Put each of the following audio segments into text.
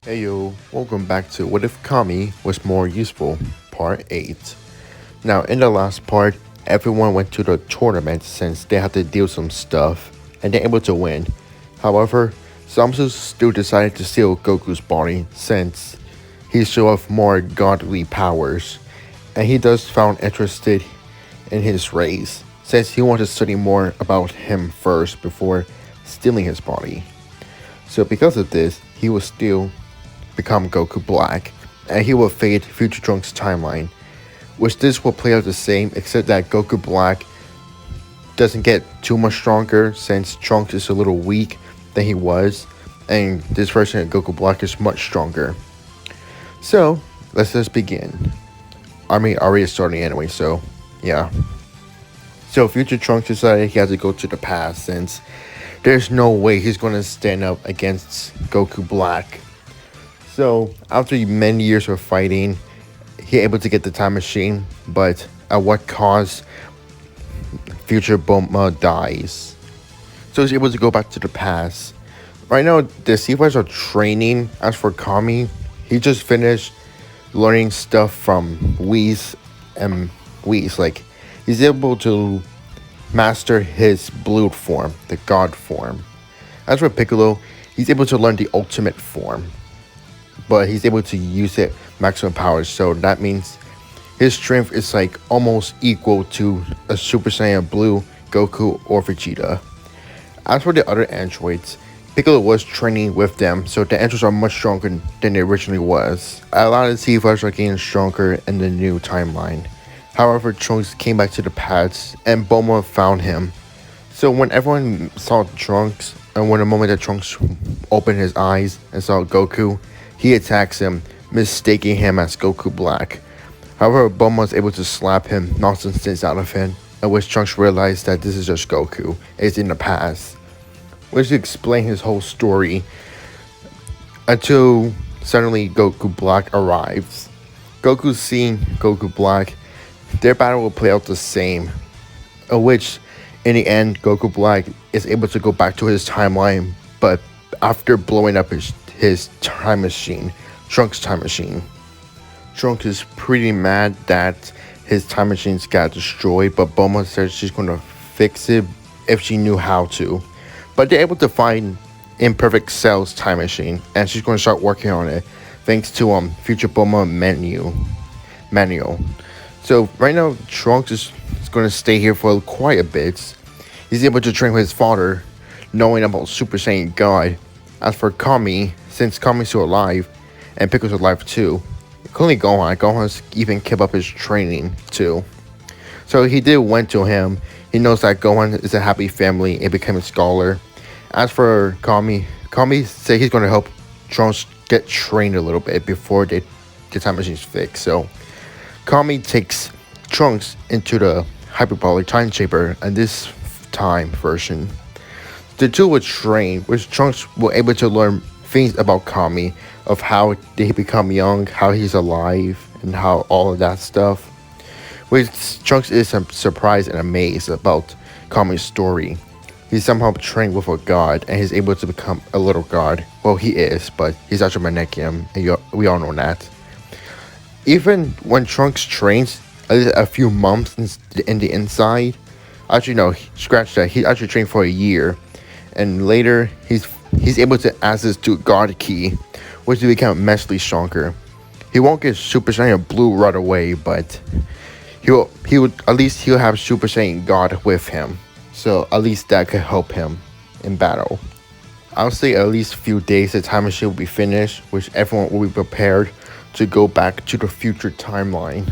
Hey yo, welcome back to What If Kami Was More Useful, Part 8. Now, in the last part, everyone went to the tournament since they had to deal some stuff, and they're able to win. However, Samsu still decided to steal Goku's body since he showed off more godly powers, and he does found interested in his race since he wanted to study more about him first before stealing his body. So because of this, he will still become Goku Black, and he will fade Future Trunks' timeline, which this will play out the same except that Goku Black doesn't get too much stronger since Trunks is a little weak than he was, and this version of Goku Black is much stronger. So, let's just begin. I mean, already starting anyway, so yeah. So Future Trunks decided he had to go to the past since there's no way he's going to stand up against Goku Black. So after many years of fighting, he able to get the time machine, but at what cost? Future Bulma dies. So he's able to go back to the past. Right now, the Seafighters are training. As for Kami, he just finished learning stuff from Whis and Whis. Like, he's able to master his blue form, the God form. As for Piccolo, he's able to learn the ultimate form, but he's able to use it maximum power, so that means his strength is like almost equal to a Super Saiyan Blue, Goku, or Vegeta. As for the other androids, Piccolo was training with them, so the androids are much stronger than they originally was. A lot of the Seafighters are getting stronger in the new timeline. However, Trunks came back to the past, and Bulma found him. So when everyone saw Trunks, and when the moment that Trunks opened his eyes and saw Goku, he attacks him, mistaking him as Goku Black. However, Bulma was able to slap him, knock some sense out of him, and which Trunks realized that this is just Goku. It's in the past. Which explains his whole story until suddenly Goku Black arrives. Goku seeing Goku Black, their battle will play out the same, which in the end Goku Black is able to go back to his timeline, but after blowing up his time machine, Trunks' time machine. Trunks is pretty mad that his time machines got destroyed, but Bulma says she's gonna fix it if she knew how to. But they're able to find Imperfect Cell's time machine, and she's gonna start working on it thanks to Future Bulma manual. So right now Trunks is gonna stay here for quite a bit. He's able to train with his father, knowing about Super Saiyan God. As for Kami, since Kami's still alive, and Piccolo's alive too, including Gohan's even kept up his training too. So he did went to him. He knows that Gohan is a happy family and became a scholar. As for Kami said he's going to help Trunks get trained a little bit before the time machine's fixed. So Kami takes Trunks into the hyperbolic time chamber in this time version. The two were trained, which Trunks were able to learn things about Kami, of how did he become young, how he's alive, and how all of that stuff. Which Trunks is surprised and amazed about Kami's story. He's somehow trained with a god, and he's able to become a little god. Well, he is, but he's actually Manekium, and we all know that. Even when Trunks trains a few months in the inside, actually no, scratch that, he actually trained for a year. And later, he's able to access to God Key, which will become immensely stronger. He won't get Super Saiyan Blue right away, but he'll have Super Saiyan God with him. So at least that could help him in battle. I'll say at least a few days the time machine will be finished, which everyone will be prepared to go back to the future timeline.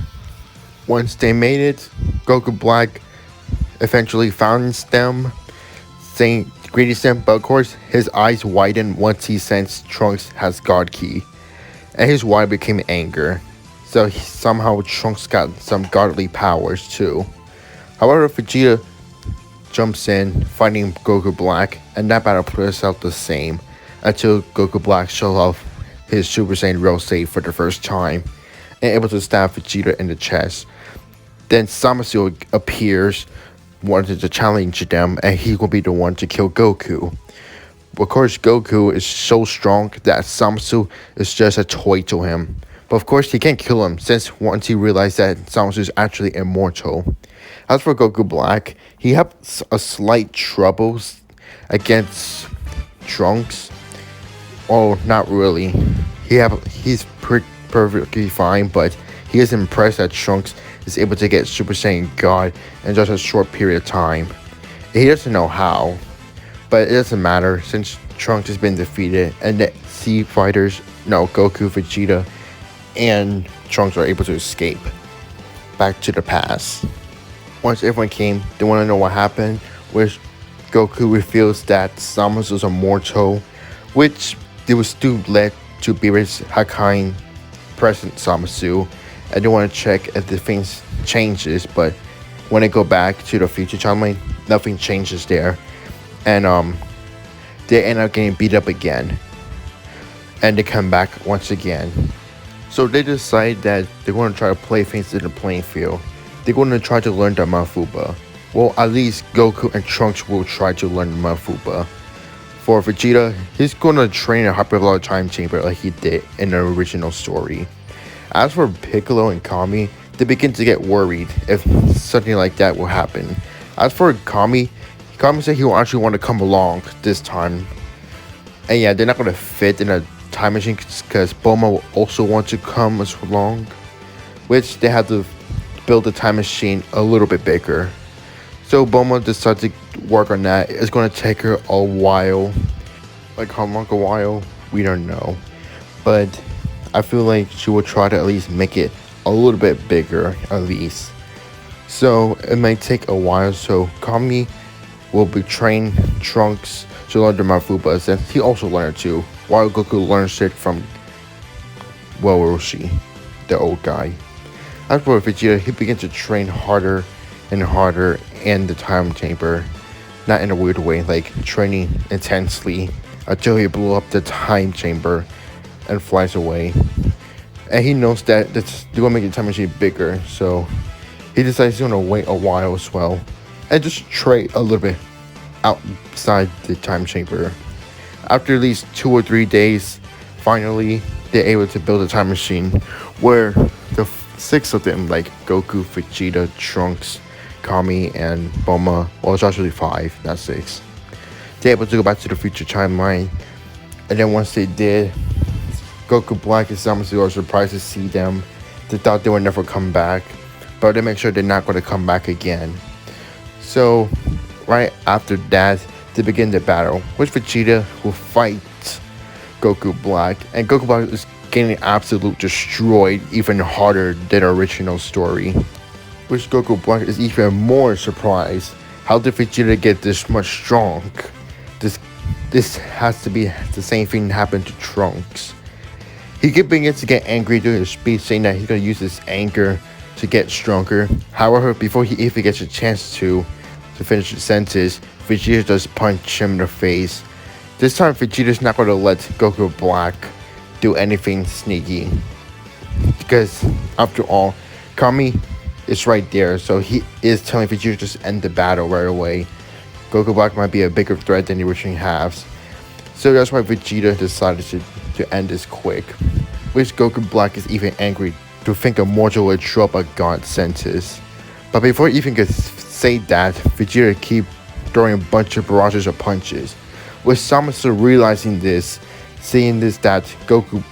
Once they made it, Goku Black eventually found them, saying greetings them, but of course his eyes widened once he sensed Trunks has God Key, and his why became anger. So somehow Trunks got some godly powers too. However, Vegeta jumps in, fighting Goku Black, and that battle plays out the same until Goku Black shows off his Super Saiyan Real State for the first time and able to stab Vegeta in the chest. Then Zamasu appears, wanted to challenge them, and he will be the one to kill Goku. Of course, Goku is so strong that Zamasu is just a toy to him. But of course, he can't kill him since once he realized that Zamasu is actually immortal. As for Goku Black, he had a slight troubles against Trunks. Oh, not really. He's perfectly fine, but he is impressed that Trunks is able to get Super Saiyan God in just a short period of time. He doesn't know how, but it doesn't matter since Trunks has been defeated and the Sea Fighters, no, Goku, Vegeta, and Trunks are able to escape back to the past. Once everyone came, they want to know what happened, which Goku reveals that Zamasu is immortal, which they was still led to Beerus Hakai present Zamasu, and they want to check if the things changes, but when they go back to the future timeline, nothing changes there, and they end up getting beat up again, and they come back once again. So they decide that they're going to try to play things in the playing field. They're going to try to learn the Mafuba. Well, at least Goku and Trunks will try to learn the Mafuba. For Vegeta, he's going to train a hyperbolic time chamber like he did in the original story. As for Piccolo and Kami, they begin to get worried if something like that will happen. As for Kami said he will actually want to come along this time. And yeah, they're not going to fit in a time machine because Bulma will also want to come as along, which they have to build the time machine a little bit bigger. So Bulma decided to work on that. It's going to take her a while. Like how long a while? We don't know. But I feel like she will try to at least make it a little bit bigger at least. So it might take a while. So Kami will betrain Trunks to learn the Mafubas, and he also learned too, while Goku learns it from Roshi, the old guy. As for Vegeta, he begins to train harder and harder in the time chamber, not in a weird way, like training intensely until he blew up the time chamber and flies away. And he knows that they're gonna make the time machine bigger, so he decides he's gonna wait a while as well and just trade a little bit outside the time chamber. After at least 2 or 3 days, finally they're able to build a time machine where the 6 of them, like Goku, Vegeta, Trunks, Kami, and Bulma, well, it's actually 5, not 6. They're able to go back to the future timeline, and then once they did, Goku Black and Zamasu are surprised to see them. They thought they would never come back, but they make sure they're not going to come back again. So right after that, they begin the battle, which Vegeta will fight Goku Black, and Goku Black is getting absolutely destroyed even harder than the original story. Which Goku Black is even more surprised. How did Vegeta get this much strong? This has to be the same thing happened to Trunks. He begins to get angry during his speech, saying that he's going to use his anger to get stronger. However, before he even gets a chance to finish the sentence, Vegeta does punch him in the face. This time, Vegeta's not going to let Goku Black do anything sneaky, because after all, Kami is right there, so he is telling Vegeta to just end the battle right away. Goku Black might be a bigger threat than he originally has, so that's why Vegeta decided to end this quick. Which Goku Black is even angry to think a mortal would drop a god sentence. But before he even could say that, Vegeta keep throwing a bunch of barrages of punches. With Zamasu realizing this, seeing this, that Goku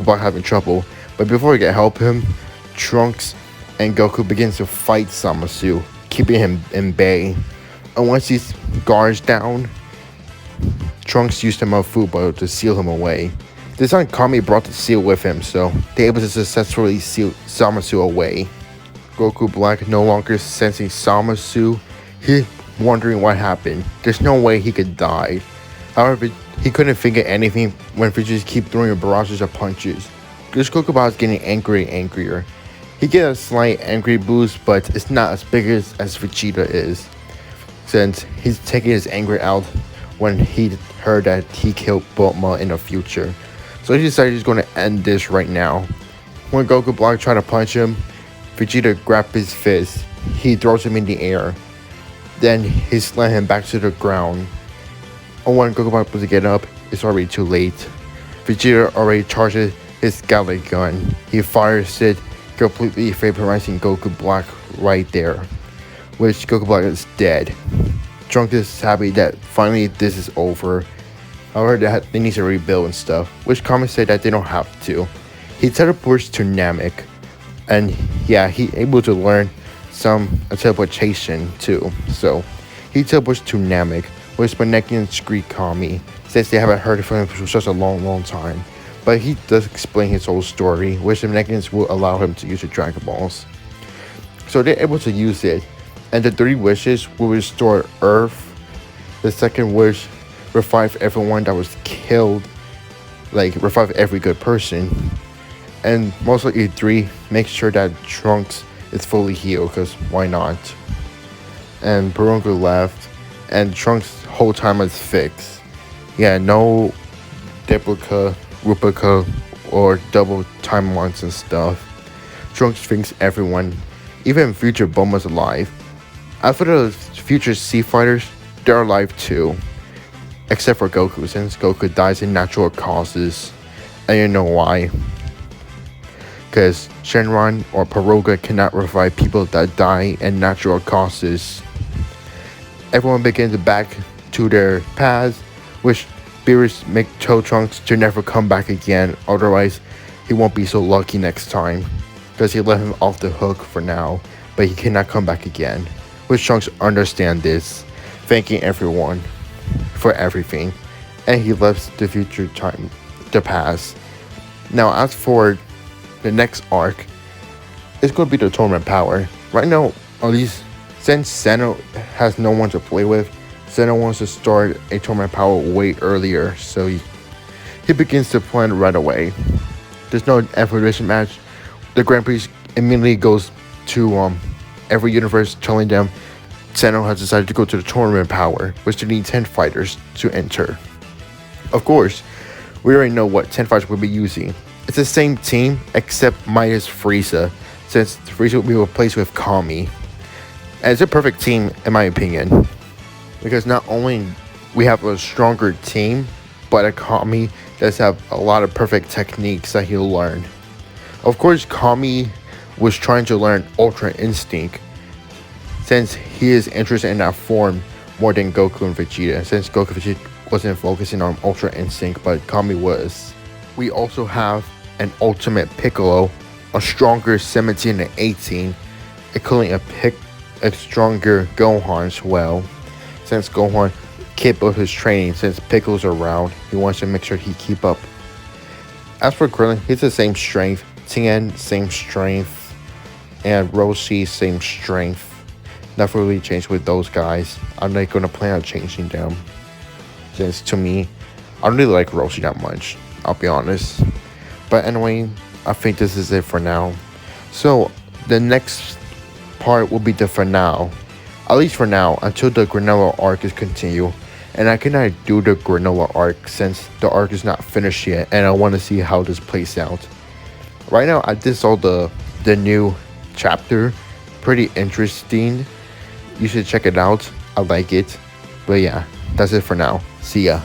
Black having trouble, but before he can help him, Trunks and Goku begins to fight Zamasu, keeping him in bay. And once he's guards down, Trunks used the Mafuba to seal him away. This time Kami brought the seal with him, so they're able to successfully seal Zamasu away. Goku Black no longer sensing Zamasu. He's wondering what happened. There's no way he could die. However, he couldn't think of anything when Vegeta keep throwing barrages of punches. This Goku Black is getting angry and angrier. He gets a slight angry boost, but it's not as big as Vegeta is, since he's taking his anger out when he heard that he killed Bulma in the future. So he decided he's going to end this right now. When Goku Black tried to punch him, Vegeta grabbed his fist. He throws him in the air. Then he slammed him back to the ground. Oh, when Goku Black was to get up, it's already too late. Vegeta already charges his Galick gun. He fires it, completely vaporizing Goku Black right there, which Goku Black is dead. Trunks is happy that finally this is over. However, they need to rebuild and stuff, which Kami said that they don't have to. He teleports to Namek, and yeah, he able to learn some teleportation too. So he teleports to Namek, which Namekians greet Kami, since they haven't heard from him for such a long time. But he does explain his whole story, which the Namekians will allow him to use the Dragon Balls. So they're able to use it, and the 3 wishes will restore Earth. The second wish, revive everyone that was killed, like revive every good person. And mostly 3, make sure that Trunks is fully healed, because why not? And Barunga left, and Trunks' whole time was fixed. Yeah, no replica, or double time marks and stuff. Trunks thinks everyone, even future Bulma's alive. After the future Sea Fighters, they're alive too. Except for Goku, since Goku dies in natural causes. And you know why? Because Shenron or Piroga cannot revive people that die in natural causes. Everyone begins back to their paths, which Beerus make Trunks to never come back again, otherwise he won't be so lucky next time. Because he let him off the hook for now, but he cannot come back again. Which Trunks understand this, thanking everyone for everything, and he left the future time, the past. Now as for the next arc, it's going to be the tournament power. Right now, at least since Seno has no one to play with, Seno wants to start a tournament power way earlier, so he begins to plan right away. There's no evolution match. The Grand Prix immediately goes to every universe, telling them Seno has decided to go to the tournament power, which they need 10 fighters to enter. Of course, we already know what 10 fighters will be using. It's the same team, except minus Frieza, since Frieza will be replaced with Kami. And it's a perfect team, in my opinion. Because not only we have a stronger team, but a Kami does have a lot of perfect techniques that he'll learn. Of course, Kami was trying to learn Ultra Instinct, since he is interested in that form more than Goku and Vegeta, since Goku and Vegeta wasn't focusing on Ultra Instinct, but Kami was. We also have an Ultimate Piccolo, a stronger 17 and 18, including a stronger Gohan as well, since Gohan kept up his training. Since Piccolo's around, he wants to make sure he keep up. As for Krillin, he's the same strength, Tien same strength, and Roshi same strength. Nothing really changed with those guys. I'm not going to plan on changing them, since to me, I don't really like Roshi that much, I'll be honest. But anyway, I think this is it for now. So the next part will be the finale, at least for now, until the Granola arc is continued. And I cannot do the Granola arc since the arc is not finished yet, and I want to see how this plays out. Right now, I just saw the new chapter, pretty interesting. You should check it out. I like it. But yeah, that's it for now. See ya.